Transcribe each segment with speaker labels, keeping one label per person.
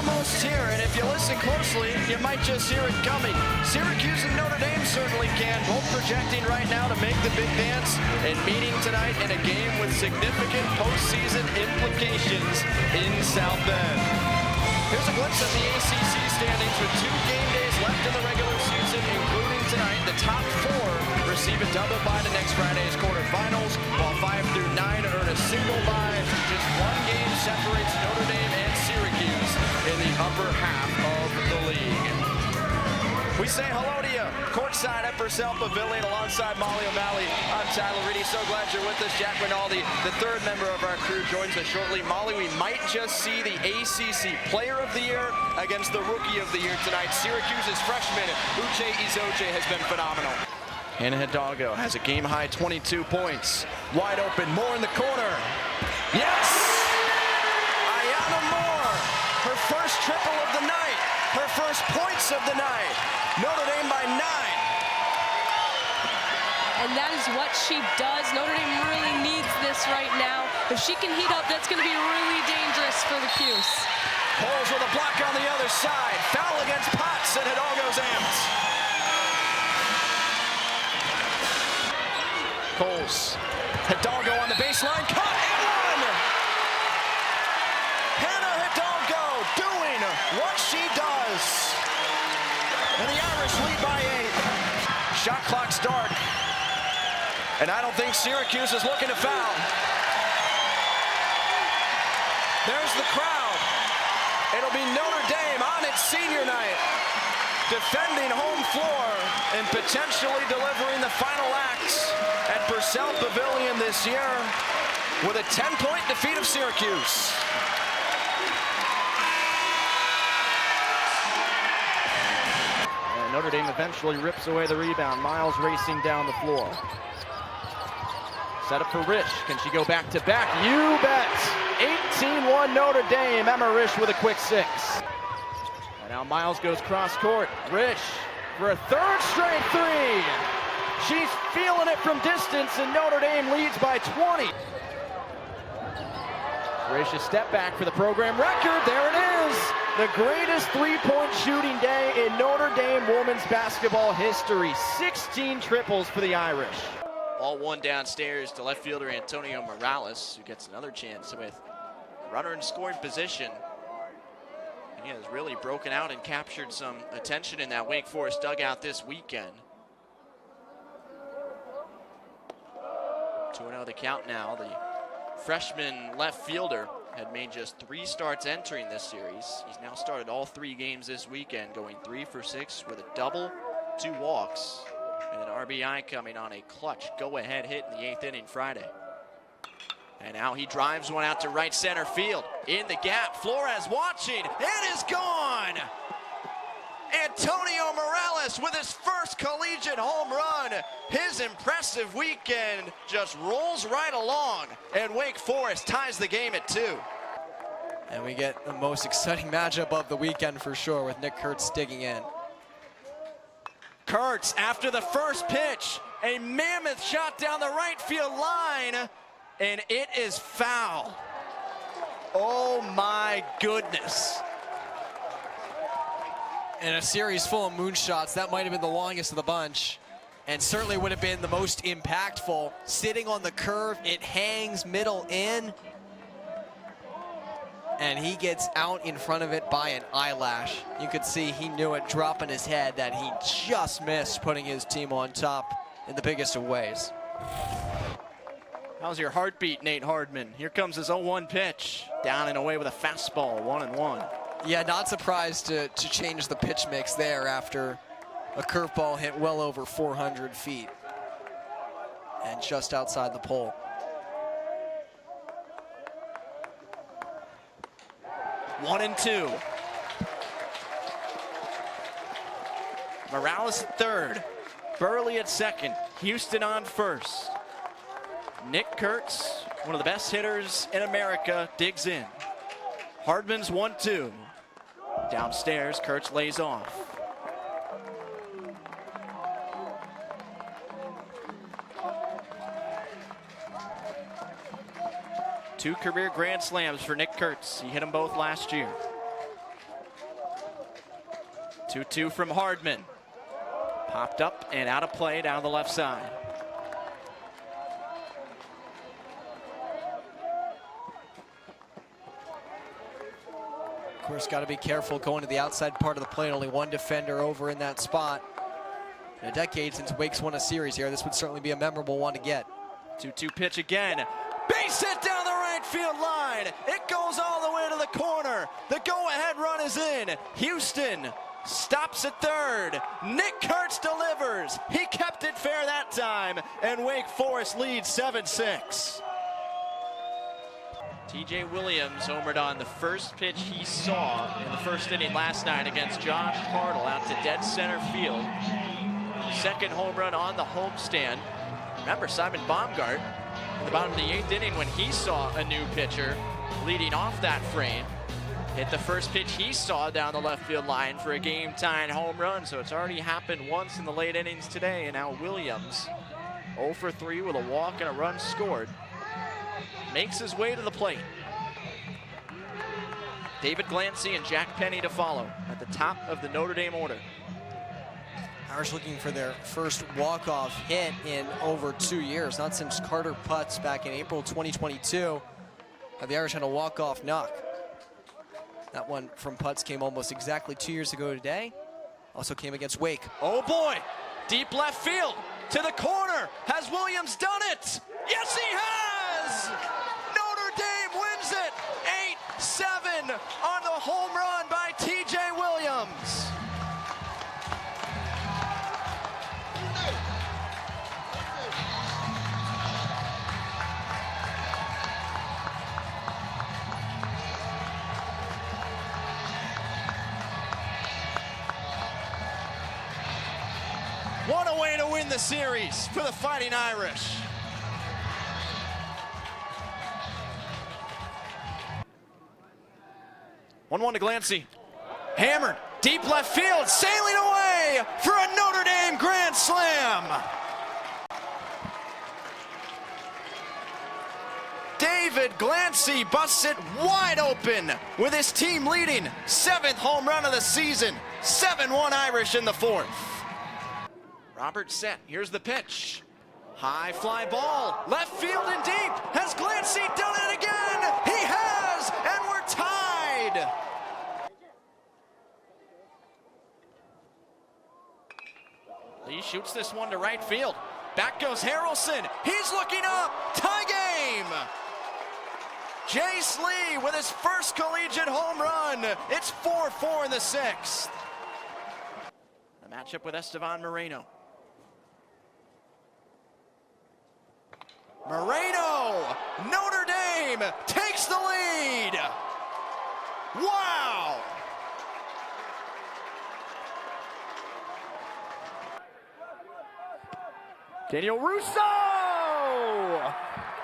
Speaker 1: almost here, and if you listen closely, you might just hear it coming. Syracuse and Notre Dame certainly can, both projecting right now to make the big dance and meeting tonight in a game with significant postseason implications in South Bend. Here's a glimpse at the ACC standings with 2 game days left in the regular season, including tonight. The top 4 receive a double bye to next Friday's quarterfinals, while 5 through 9 earn a single bye. Just 1 game separates Notre Dame and Syracuse in the upper half of the league. We say hello to you courtside at Purcell Pavilion alongside Molly O'Malley. I'm Tyler Reidy. So glad you're with us. Jack Rinaldi, the 3rd member of our crew, joins us shortly. Molly, we might just see the ACC Player of the Year against the Rookie of the Year tonight. Syracuse's freshman, Uche Izoche, has been phenomenal. Hannah Hidalgo has a game-high 22 points. Wide open, Moore in the corner. Yes! Ayana Moore, her first triple of the night, her first points of the night. Notre Dame by 9.
Speaker 2: And that is what she does. Notre Dame really needs this right now. If she can heat up, that's going to be really dangerous for the Cuse.
Speaker 1: Coles with a block on the other side. Foul against Potts, and Hidalgo's amped. Coles. Hidalgo on the baseline. Cut and one! Hannah Hidalgo doing what she does. And the Irish lead by 8. Shot clock start. And I don't think Syracuse is looking to foul. There's the crowd. It'll be Notre Dame on its senior night, defending home floor and potentially delivering the final act at Purcell Pavilion this year with a 10-point defeat of Syracuse. And Notre Dame eventually rips away the rebound. Miles racing down the floor. Set up for Risch. Can she go back to back? You bet. 18-1 Notre Dame. Emma Risch with a quick 6. And now Miles goes cross court. Risch for a 3rd straight 3. She's feeling it from distance, and Notre Dame leads by 20. Risch, a step back for the program record. There it is. The greatest 3-point shooting day in Notre Dame women's basketball history. 16 triples for the Irish.
Speaker 3: Ball one downstairs to left fielder Antonio Morales, who gets another chance with runner in scoring position. He has really broken out and captured some attention in that Wake Forest dugout this weekend. 2-0 the count now. The freshman left fielder had made just 3 starts entering this series. He's now started all 3 games this weekend, going 3 for 6 with a double, 2 walks, and an RBI coming on a clutch go-ahead hit in the 8th inning Friday. And now he drives one out to right center field. In the gap, Flores watching. It is gone! Antonio Morales with his first collegiate home run. His impressive weekend just rolls right along, and Wake Forest ties the game at 2.
Speaker 4: And we get the most exciting matchup of the weekend for sure, with Nick Kurtz digging in.
Speaker 1: Kurtz, after the first pitch, a mammoth shot down the right field line, and it is foul. Oh my goodness.
Speaker 4: In a series full of moonshots, that might have been the longest of the bunch, and certainly would have been the most impactful. Sitting on the curve, it hangs middle in, and he gets out in front of it by an eyelash. You could see he knew it, dropping his head, that he just missed putting his team on top in the biggest of ways.
Speaker 1: How's your heartbeat, Nate Hardman? Here comes his 0-1 pitch. Down and away with a fastball, 1-1.
Speaker 4: Yeah, not surprised to change the pitch mix there after a curveball hit well over 400 feet and just outside the pole.
Speaker 1: One and 2. Morales at 3rd. Burley at 2nd. Houston on 1st. Nick Kurtz, one of the best hitters in America, digs in. Hardman's 1-2. Downstairs, Kurtz lays off. Two career grand slams for Nick Kurtz. He hit them both last year.
Speaker 3: 2-2 from Hardman. Popped up and out of play down the left side.
Speaker 4: Of course, got to be careful going to the outside part of the plate. Only one defender over in that spot. In a decade since Wake's won a series here, this would certainly be a memorable one to get.
Speaker 3: 2-2 pitch again. Base hit down the right field line. It goes all the way to the corner. The go-ahead run is in. Houston stops at third. Nick Kurtz delivers. He kept it fair that time, and Wake Forest leads 7-6. TJ Williams homered on the first pitch he saw in the first inning last night against Josh Hartle out to dead center field. Second home run on the homestand. Remember Simon Baumgart in the bottom of the 8th inning when he saw a new pitcher leading off that frame. Hit the first pitch he saw down the left field line for a game-tying home run. So it's already happened once in the late innings today, and now Williams 0 for 3 with a walk and a run scored. Makes his way to the plate. David Glancy and Jack Penny to follow at the top of the Notre Dame order.
Speaker 4: Irish looking for their first walk-off hit in over 2 years. Not since Carter Putz back in April 2022 have the Irish had a walk-off knock. That one from Putz came almost exactly 2 years ago today. Also came against Wake.
Speaker 3: Oh boy, deep left field to the corner. Has Williams done it? Yes, he has! Notre Dame wins it 8-7 on the home run by TJ Williams. What a way to win the series for the Fighting Irish. One to Glancy. Hammered, deep left field, sailing away for a Notre Dame grand slam. David Glancy busts it wide open with his team leading 7th home run of the season. 7-1 Irish in the 4th. Robert set, here's the pitch. High fly ball, left field and deep. Has Glancy done it again? He has, and we're tied. Lee shoots this one to right field. Back goes Harrelson. He's looking up. Tie game. Jace Lee with his first collegiate home run. It's 4-4 in the 6th. The matchup with Estevan Moreno. Moreno, Notre Dame takes the lead. Wow. Daniel Russo!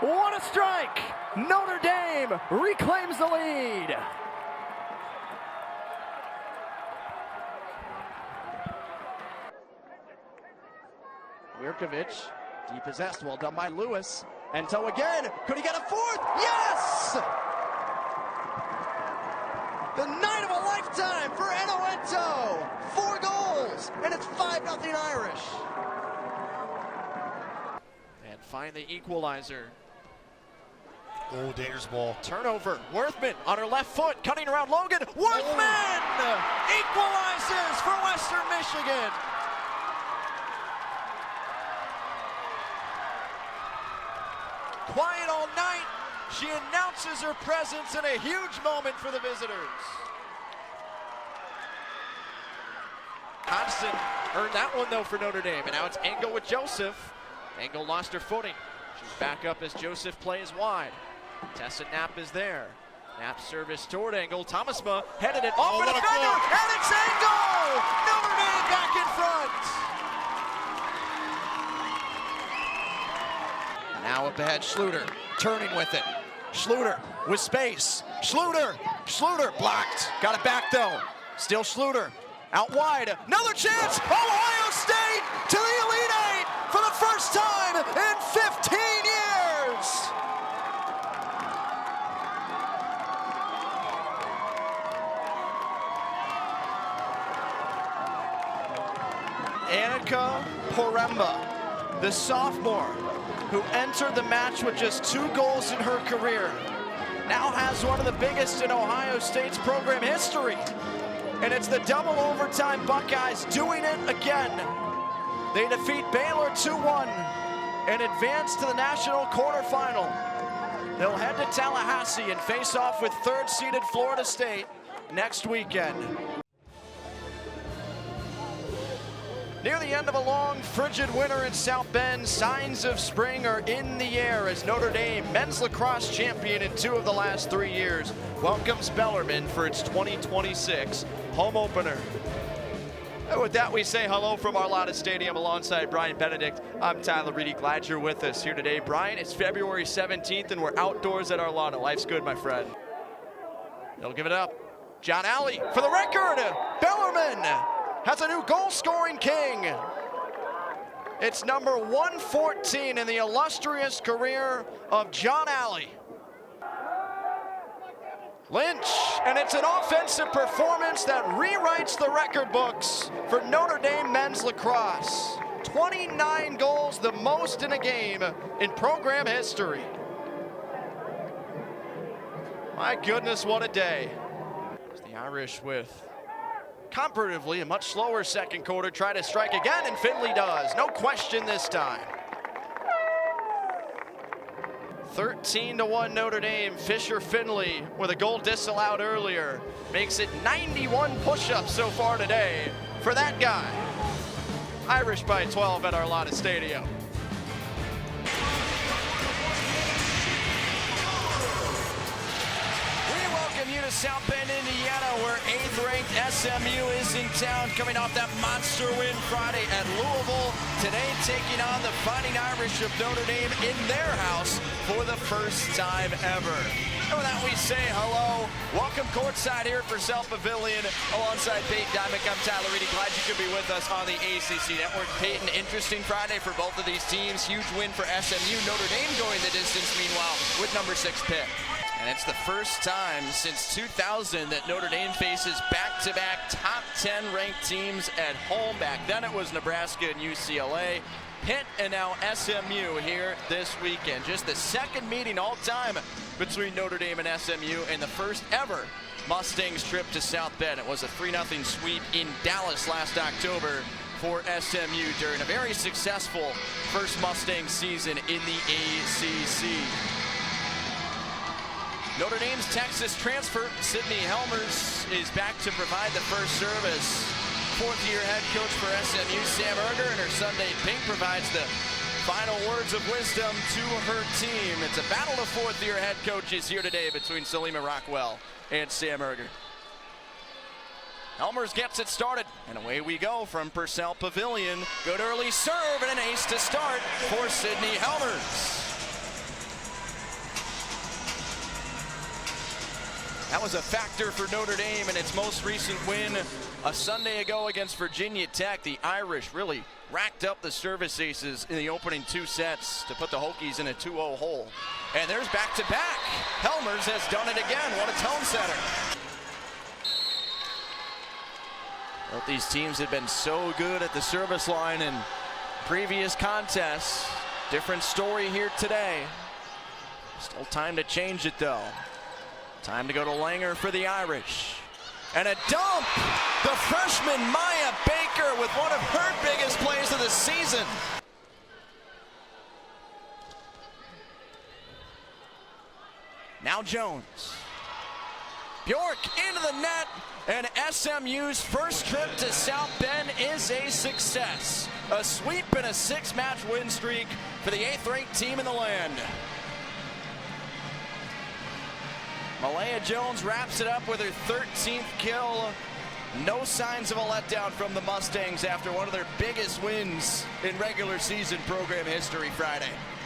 Speaker 3: What a strike! Notre Dame reclaims the lead. Wirkovich, depossessed, well done by Lewis. Ento again, could he get a 4th? Yes! The night of a lifetime for Ento. 4 goals, and it's 5-0 Irish. And find the equalizer.
Speaker 5: Oh, dangerous ball.
Speaker 3: Turnover, Worthman on her left foot, cutting around Logan. Worthman equalizes for Western Michigan. Quiet all night, she announces her presence in a huge moment for the visitors. Hodgson earned that one though for Notre Dame, and now it's Engel with Joseph. Engel lost her footing. She's back up as Joseph plays wide. Tessa Knapp is there. Knapp service toward Engel. Thomasma headed it off for the defender, and it's Engel! Notre Dame back in front. Now up ahead, Schluter, turning with it. Schluter with space. Schluter blocked. Got it back though. Still Schluter, out wide. Another chance, Ohio State to the Elite Eight for the first time in 15 years.
Speaker 1: Annika Poremba, the sophomore who entered the match with just 2 goals in her career, now has one of the biggest in Ohio State's program history. And it's the double overtime Buckeyes doing it again. They defeat Baylor 2-1 and advance to the national quarterfinal. They'll head to Tallahassee and face off with 3rd-seeded Florida State next weekend. Near the end of a long, frigid winter in South Bend, signs of spring are in the air as Notre Dame, men's lacrosse champion in 2 of the last 3 years, welcomes Bellarmine for its 2026 home opener. And with that, we say hello from Arlotta Stadium alongside Brian Benedict. I'm Tyler Reidy. Glad you're with us here today. Brian, it's February 17th and we're outdoors at Arlotta. Life's good, my friend. They'll give it up. John Alley for the record. Bellarmine has a new goal-scoring king. It's number 114 in the illustrious career of John Alley. Lynch, and it's an offensive performance that rewrites the record books for Notre Dame men's lacrosse. 29 goals, the most in a game in program history. My goodness, what a day. The Irish with comparatively a much slower second quarter try to strike again, and Finley does. No question this time. 13-1 Notre Dame. Fisher Finley with a goal disallowed earlier makes it 91 push-ups so far today for that guy. Irish by 12 at Arlotta Stadium. You to South Bend, Indiana, where 8th-ranked SMU is in town, coming off that monster win Friday at Louisville. Today taking on the Fighting Irish of Notre Dame in their house for the first time ever. And with that, we say hello. Welcome courtside here at Purcell Pavilion alongside Peyton Dymock. I'm Tyler Reidy. Glad you could be with us on the ACC Network. Peyton, interesting Friday for both of these teams. Huge win for SMU. Notre Dame going the distance, meanwhile, with number 6 pick. And it's the first time since 2000 that Notre Dame faces back-to-back top 10 ranked teams at home. Back then it was Nebraska and UCLA. Pitt and now SMU here this weekend. Just the second meeting all time between Notre Dame and SMU, and the first ever Mustangs trip to South Bend. It was a 3-0 sweep in Dallas last October for SMU during a very successful first Mustang season in the ACC. Notre Dame's Texas transfer, Sydney Helmers, is back to provide the first service. 4th-year head coach for SMU, Sam Erger, and her Sunday Pink provides the final words of wisdom to her team. It's a battle of 4th-year head coaches here today between Salima Rockwell and Sam Erger. Helmers gets it started, and away we go from Purcell Pavilion. Good early serve and an ace to start for Sydney Helmers. That was a factor for Notre Dame in its most recent win a Sunday ago against Virginia Tech. The Irish really racked up the service aces in the opening 2 sets to put the Hokies in a 2-0 hole. And there's back-to-back. Helmers has done it again. What a tone setter. Both these teams have been so good at the service line in previous contests. Different story here today. Still time to change it though. Time to go to Langer for the Irish. And a dump! The freshman Maya Baker with one of her biggest plays of the season. Now Jones. Bjork into the net, and SMU's first trip to South Bend is a success. A sweep and a 6-match win streak for the 8th-ranked team in the land. Malaya Jones wraps it up with her 13th kill. No signs of a letdown from the Mustangs after one of their biggest wins in regular season program history Friday.